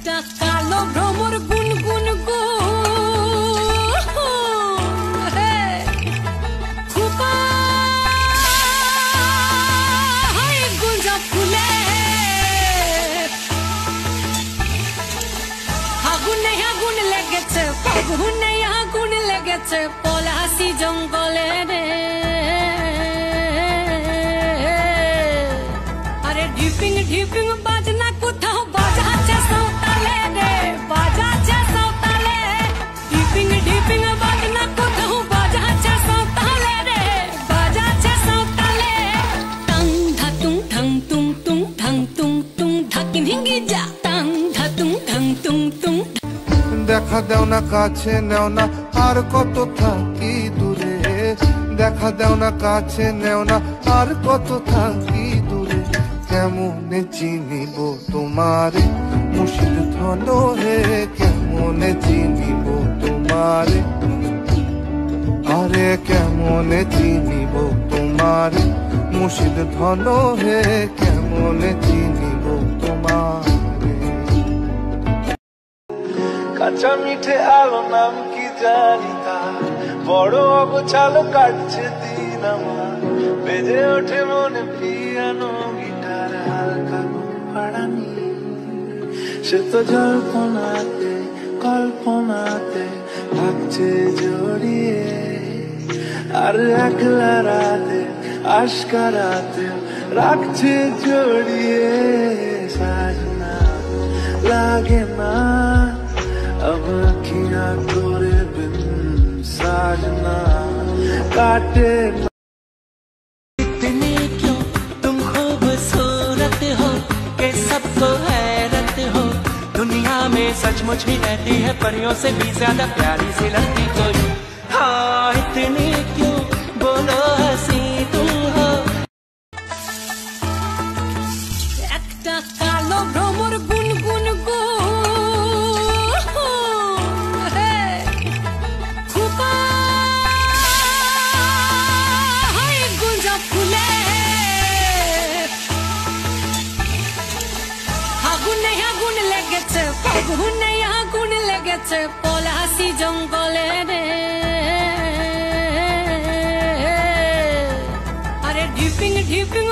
একটা কালো ভ্রমর গুনগুন গো খুপা গুঞ্জা ফুলে আগুন লেগেছে আগুন লেগেছে পলাশি জঙ্গলে রে আরে ঢিপিং ঢিপিং বাজনা কোথাও বাজাচ্ছে সাঁওতালে রে বাজাচ্ছে সাঁওতালে ঢিপিং ঢিপিং বাজনা কোথাও বাজাচ্ছে সাঁওতালে রে বাজাচ্ছে সাঁওতালে টাং ধাতুং ঠাং তুং তুং ঠাং তুং তুং ধাকিন হিঙ্গি যা টাং ধাতুং ঠাং তুং তুং দেখা দেও না কাছে নেও না আর কত থাকি দূরে দেখা দেও না কাছে নেও না আর কত থাকি দূরে কেমনে চিনিব তোমারে মুর্শিদ ধন হে কেমনে চিনিব তোমারে আরে কেমনে চিনিব তোমারে মুর্শিদ ধন হে কেমনে চিনিব তোমারে কাঁচা মিঠে আলো নাম কি জানি তা বড় অগোছালো কাটছে দিন আমার বেজে ওঠে মনে পিয়ানো গিটার হালকা পাড়ানি সে তো জল্পনাতে কল্পনাতে থাকছে জড়িয়ে আর একলা রাতে আশকারাতে রাখছে জড়িয়ে সাজনা লাগে না अब अखियां तोरे बिन साजना काटे इतने क्यों तुम खूबसूरत हो कि सबको हैरत हो दुनिया में सचमुच ही रहती है परियों से भी ज्यादा प्यारी सी लगती कोई हाँ इतने क्यों बोलो हंसी तुम हो একটা কালো ভ্রমর গুনগুন গো আগুন লেগেছে পলাশি জঙ্গলে রে আরে ঢিপিং ঢিপিং